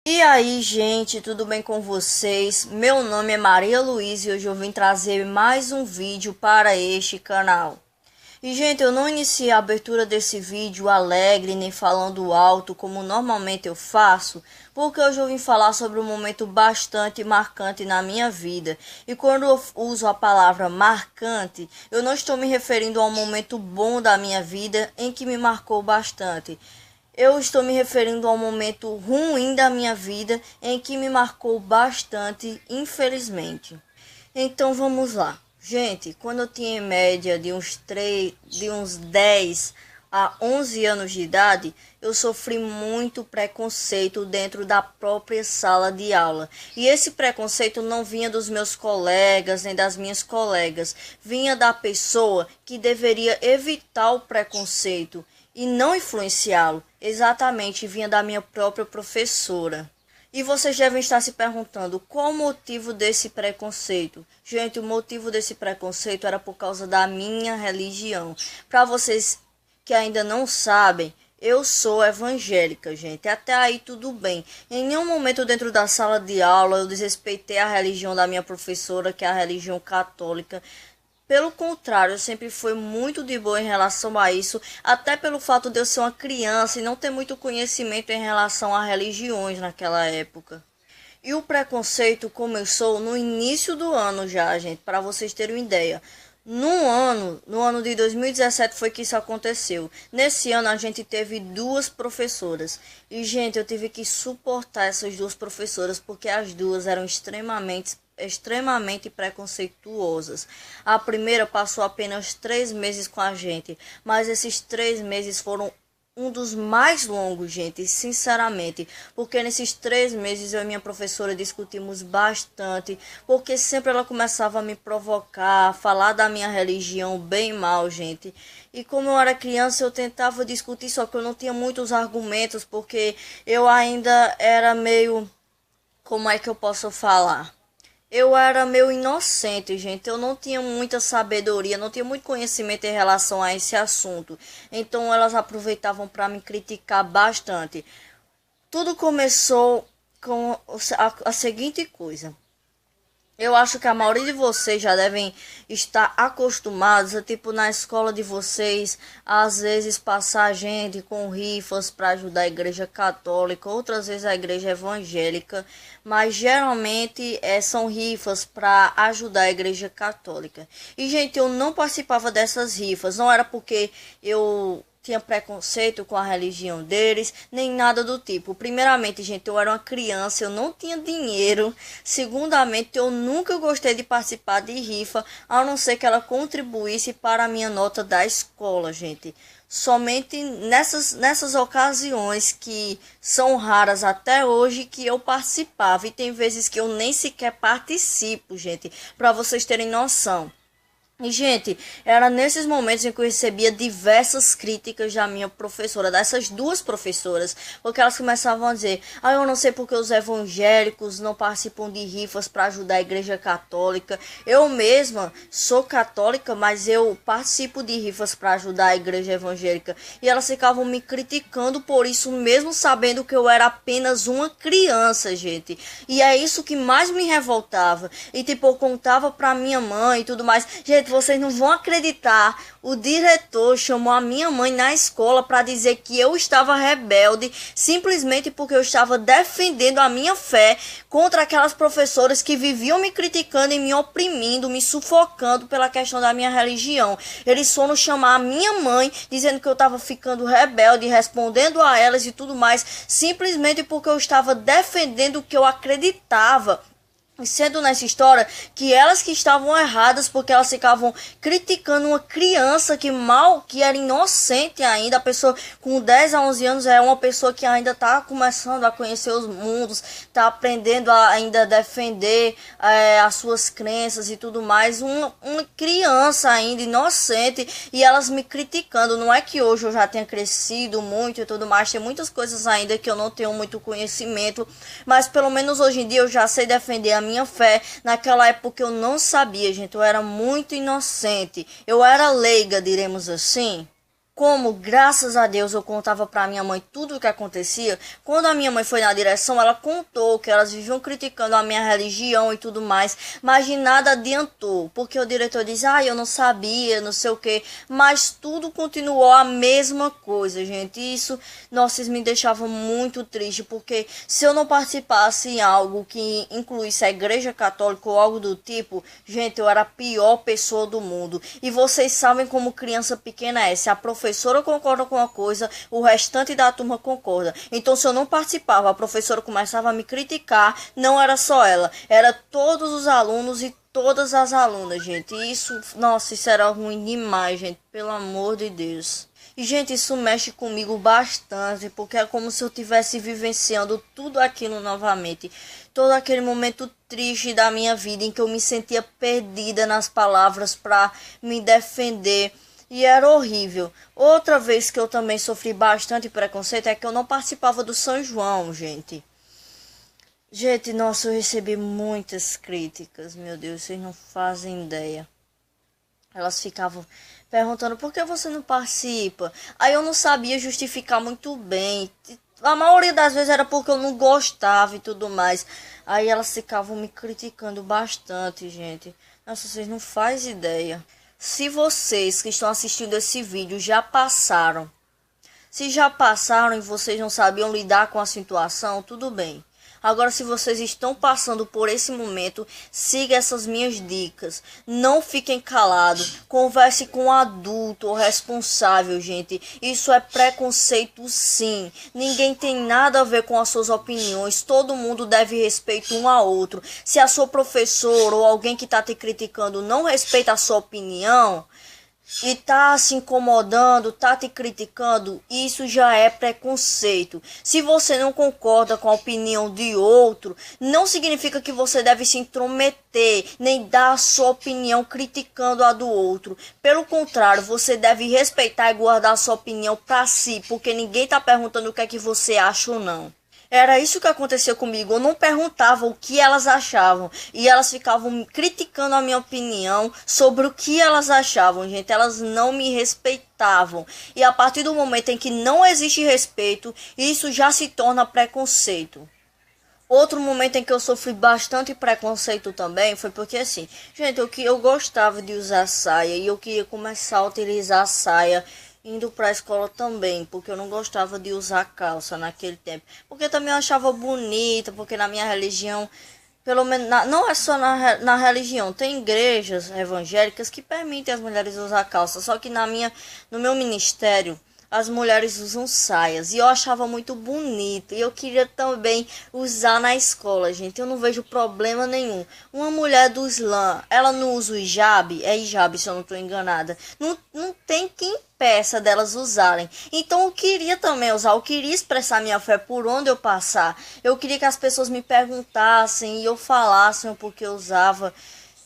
E aí, gente, tudo bem com vocês? Meu nome é Maria Luísa e hoje eu vim trazer mais um vídeo para este canal. E, gente, eu não iniciei a abertura desse vídeo alegre nem falando alto como normalmente eu faço, porque hoje eu vim falar sobre um momento bastante marcante na minha vida. E quando eu uso a palavra marcante, eu não estou me referindo a um momento bom da minha vida em que me marcou bastante. Eu estou me referindo a um momento ruim da minha vida em que me marcou bastante, infelizmente. Então vamos lá. Gente, quando eu tinha em média de uns 10 a 11 anos de idade, eu sofri muito preconceito dentro da própria sala de aula. E esse preconceito não vinha dos meus colegas nem das minhas colegas, vinha da pessoa que deveria evitar o preconceito e não influenciá-lo. Exatamente, vinha da minha própria professora. E vocês devem estar se perguntando qual o motivo desse preconceito. Gente, o motivo desse preconceito era por causa da minha religião. Para vocês que ainda não sabem, eu sou evangélica, gente. Até aí tudo bem. Em nenhum momento dentro da sala de aula eu desrespeitei a religião da minha professora, que é a religião católica. Pelo contrário, eu sempre fui muito de boa em relação a isso, até pelo fato de eu ser uma criança e não ter muito conhecimento em relação a religiões naquela época. E o preconceito começou no início do ano já, gente, para vocês terem uma ideia. No ano de 2017 foi que isso aconteceu. Nesse ano a gente teve duas professoras. E, gente, eu tive que suportar essas duas professoras porque as duas eram extremamente preconceituosas. A primeira passou apenas 3 meses com a gente, mas esses 3 meses foram um dos mais longos, gente, sinceramente, porque nesses 3 meses eu e minha professora discutimos bastante, porque sempre ela começava a me provocar, a falar da minha religião bem mal, gente. E como eu era criança, eu tentava discutir, só que eu não tinha muitos argumentos, porque eu ainda era meio, como é que eu posso falar? Eu era meio inocente, gente. Eu não tinha muita sabedoria, não tinha muito conhecimento em relação a esse assunto. Então elas aproveitavam para me criticar bastante. Tudo começou com a seguinte coisa. Eu acho que a maioria de vocês já devem estar acostumados a, tipo, na escola de vocês, às vezes passar gente com rifas para ajudar a igreja católica, outras vezes a igreja evangélica, mas geralmente são rifas para ajudar a igreja católica. E, gente, eu não participava dessas rifas, não era porque eu tinha preconceito com a religião deles, nem nada do tipo. Primeiramente, gente, eu era uma criança, eu não tinha dinheiro. Segundamente, eu nunca gostei de participar de rifa, a não ser que ela contribuísse para a minha nota da escola, gente. Somente nessas ocasiões que são raras até hoje que eu participava. E tem vezes que eu nem sequer participo, gente, para vocês terem noção. E, gente, era nesses momentos em que eu recebia diversas críticas da minha professora, dessas duas professoras, porque elas começavam a dizer: ah, eu não sei porque os evangélicos não participam de rifas para ajudar a igreja católica. Eu mesma sou católica, mas eu participo de rifas para ajudar a igreja evangélica. E elas ficavam me criticando por isso, mesmo sabendo que eu era apenas uma criança, gente. E é isso que mais me revoltava. E, tipo, eu contava pra minha mãe e tudo mais. Gente, vocês não vão acreditar, o diretor chamou a minha mãe na escola para dizer que eu estava rebelde, simplesmente porque eu estava defendendo a minha fé contra aquelas professoras que viviam me criticando e me oprimindo, me sufocando pela questão da minha religião. Eles foram chamar a minha mãe, dizendo que eu estava ficando rebelde, respondendo a elas e tudo mais, simplesmente porque eu estava defendendo o que eu acreditava. Sendo nessa história que elas que estavam erradas, porque elas ficavam criticando uma criança que era inocente ainda. A pessoa com 10 a 11 anos é uma pessoa que ainda está começando a conhecer os mundos, está aprendendo a ainda defender as suas crenças e tudo mais. Uma criança ainda inocente, e elas me criticando. Não é que hoje eu já tenha crescido muito e tudo mais, tem muitas coisas ainda que eu não tenho muito conhecimento, mas pelo menos hoje em dia eu já sei defender a minha fé. Naquela época eu não sabia, gente, eu era muito inocente, eu era leiga, diremos assim. como, graças a Deus, eu contava pra minha mãe tudo o que acontecia, quando a minha mãe foi na direção, ela contou que elas viviam criticando a minha religião e tudo mais, mas de nada adiantou, porque o diretor diz, eu não sabia, não sei o que, mas tudo continuou a mesma coisa, gente. Isso, nossa, isso me deixava muito triste, porque se eu não participasse em algo que incluísse a igreja católica ou algo do tipo, gente, eu era a pior pessoa do mundo. E vocês sabem como criança pequena é, se a professora concorda com uma coisa, o restante da turma concorda. Então, se eu não participava, a professora começava a me criticar, não era só ela, era todos os alunos e todas as alunas, gente. E isso, nossa, isso era ruim demais, gente, pelo amor de Deus. E, gente, isso mexe comigo bastante, porque é como se eu estivesse vivenciando tudo aquilo novamente. Todo aquele momento triste da minha vida em que eu me sentia perdida nas palavras para me defender. E era horrível. Outra vez que eu também sofri bastante preconceito é que eu não participava do São João, gente. Gente, nossa, eu recebi muitas críticas, meu Deus, vocês não fazem ideia. Elas ficavam perguntando por que você não participa. Aí eu não sabia justificar muito bem. A maioria das vezes era porque eu não gostava e tudo mais. Aí elas ficavam me criticando bastante, gente. Nossa, vocês não fazem ideia. Se vocês que estão assistindo esse vídeo já passaram, se já passaram e vocês não sabiam lidar com a situação, tudo bem. Agora, se vocês estão passando por esse momento, siga essas minhas dicas. Não fiquem calados. Converse com um adulto ou responsável, gente. Isso é preconceito, sim. Ninguém tem nada a ver com as suas opiniões. Todo mundo deve respeito um ao outro. Se a sua professora ou alguém que está te criticando não respeita a sua opinião e tá se incomodando, tá te criticando, isso já é preconceito. Se você não concorda com a opinião de outro, não significa que você deve se intrometer, nem dar a sua opinião criticando a do outro. Pelo contrário, você deve respeitar e guardar a sua opinião para si, porque ninguém tá perguntando o que é que você acha ou não. Era isso que acontecia comigo. Eu não perguntava o que elas achavam. E elas ficavam criticando a minha opinião sobre o que elas achavam, gente. Elas não me respeitavam. E a partir do momento em que não existe respeito, isso já se torna preconceito. Outro momento em que eu sofri bastante preconceito também foi porque, assim, gente, eu gostava de usar saia e eu queria começar a utilizar a saia indo para a escola também, porque eu não gostava de usar calça naquele tempo. Porque também eu achava bonita, porque na minha religião, pelo menos, não é só na religião, tem igrejas evangélicas que permitem as mulheres usar calça, só que no meu ministério, as mulheres usam saias e eu achava muito bonito e eu queria também usar na escola, gente. Eu não vejo problema nenhum. Uma mulher do Islã, ela não usa o hijab? É hijab, se eu não estou enganada. Não tem quem impeça delas usarem. Então eu queria também usar, eu queria expressar minha fé por onde eu passar. Eu queria que as pessoas me perguntassem e eu falassem o porquê eu usava.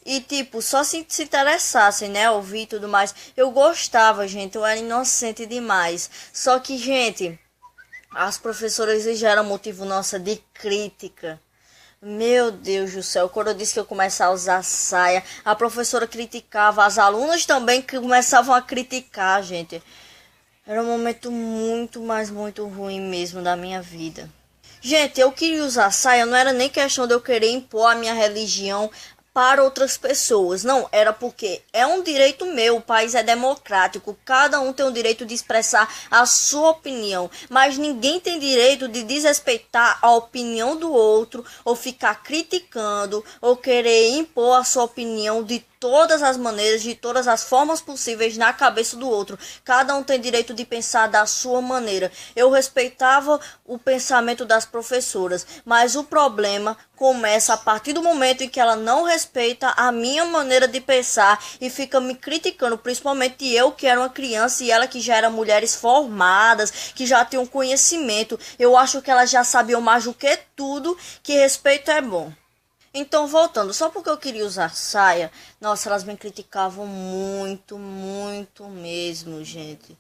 E, tipo, só se interessassem, né? Ouvir e tudo mais. Eu gostava, gente. Eu era inocente demais. Só que, gente, as professoras já eram motivo nossa de crítica. Meu Deus do céu. Quando eu disse que eu começava a usar saia, a professora criticava. As alunas também que começavam a criticar, gente. Era um momento muito, mas muito ruim mesmo da minha vida. Gente, eu queria usar saia. Não era nem questão de eu querer impor a minha religião para outras pessoas. Não, era porque é um direito meu, o país é democrático, cada um tem o direito de expressar a sua opinião, mas ninguém tem direito de desrespeitar a opinião do outro, ou ficar criticando, ou querer impor a sua opinião de todas as maneiras, de todas as formas possíveis na cabeça do outro. Cada um tem direito de pensar da sua maneira. Eu respeitava o pensamento das professoras, mas o problema começa a partir do momento em que ela não respeita a minha maneira de pensar e fica me criticando, principalmente eu que era uma criança e ela que já era mulheres formadas, que já tinham conhecimento. Eu acho que elas já sabiam mais do que tudo que respeito é bom. Então, voltando, só porque eu queria usar saia, nossa, elas me criticavam muito, muito mesmo, gente.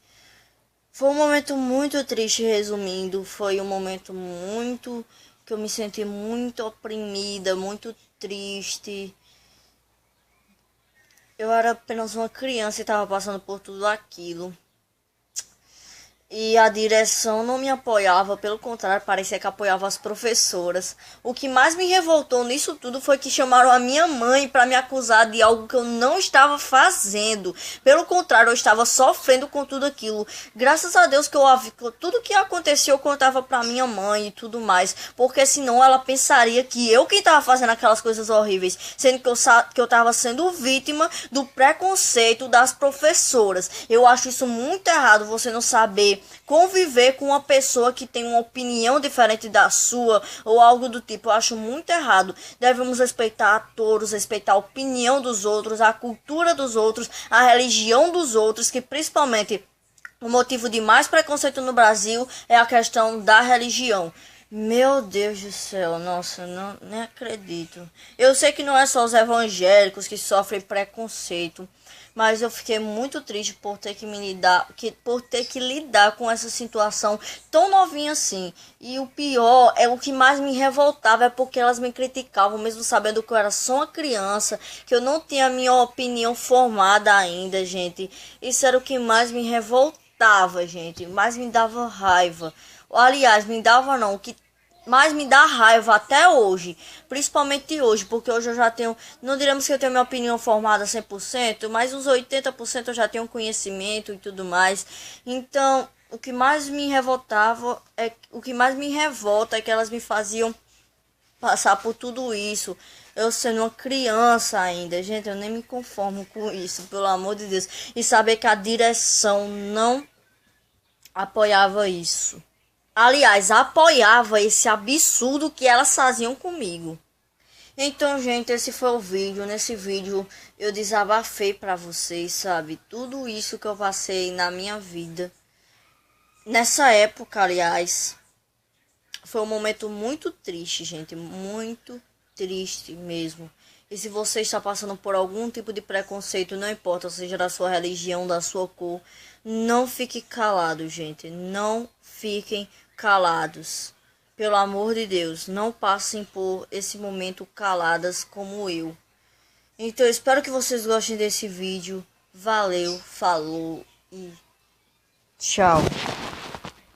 Foi um momento muito triste, resumindo, foi um momento muito que eu me senti muito oprimida, muito triste. Eu era apenas uma criança e estava passando por tudo aquilo. E a direção não me apoiava, pelo contrário, parecia que apoiava as professoras. O que mais me revoltou nisso tudo foi que chamaram a minha mãe para me acusar de algo que eu não estava fazendo. Pelo contrário, eu estava sofrendo com tudo aquilo. Graças a Deus que tudo que aconteceu eu contava para minha mãe e tudo mais, porque senão ela pensaria que eu quem estava fazendo aquelas coisas horríveis, sendo que eu estava sendo vítima do preconceito das professoras. Eu acho isso muito errado, você não saber conviver com uma pessoa que tem uma opinião diferente da sua ou algo do tipo. Eu acho muito errado. Devemos respeitar todos, respeitar a opinião dos outros, a cultura dos outros, a religião dos outros, que principalmente o motivo de mais preconceito no Brasil é a questão da religião. Meu Deus do céu, nossa, não, nem acredito. Eu sei que não é só os evangélicos que sofrem preconceito, mas eu fiquei muito triste por ter que lidar com essa situação tão novinha assim. E o pior é o que mais me revoltava é porque elas me criticavam, mesmo sabendo que eu era só uma criança, que eu não tinha a minha opinião formada ainda, gente. Isso era o que mais me revoltava, gente, mais me dava raiva. Aliás, me dava não, o que mais me dá raiva até hoje, principalmente hoje, porque hoje eu já tenho, não diremos que eu tenho minha opinião formada 100%, mas uns 80% eu já tenho conhecimento e tudo mais. Então, o que mais me revolta é que elas me faziam passar por tudo isso. Eu sendo uma criança ainda, gente, eu nem me conformo com isso, pelo amor de Deus. E saber que a direção não apoiava isso. Aliás, apoiava esse absurdo que elas faziam comigo. Então, gente, esse foi o vídeo. Nesse vídeo eu desabafei pra vocês, sabe? Tudo isso que eu passei na minha vida. Nessa época, aliás, foi um momento muito triste, gente. Muito triste mesmo. E se você está passando por algum tipo de preconceito, não importa, seja da sua religião, da sua cor, não fique calado, gente. Não fiquem calados. Pelo amor de Deus, não passem por esse momento caladas como eu. Então, eu espero que vocês gostem desse vídeo. Valeu, falou e tchau.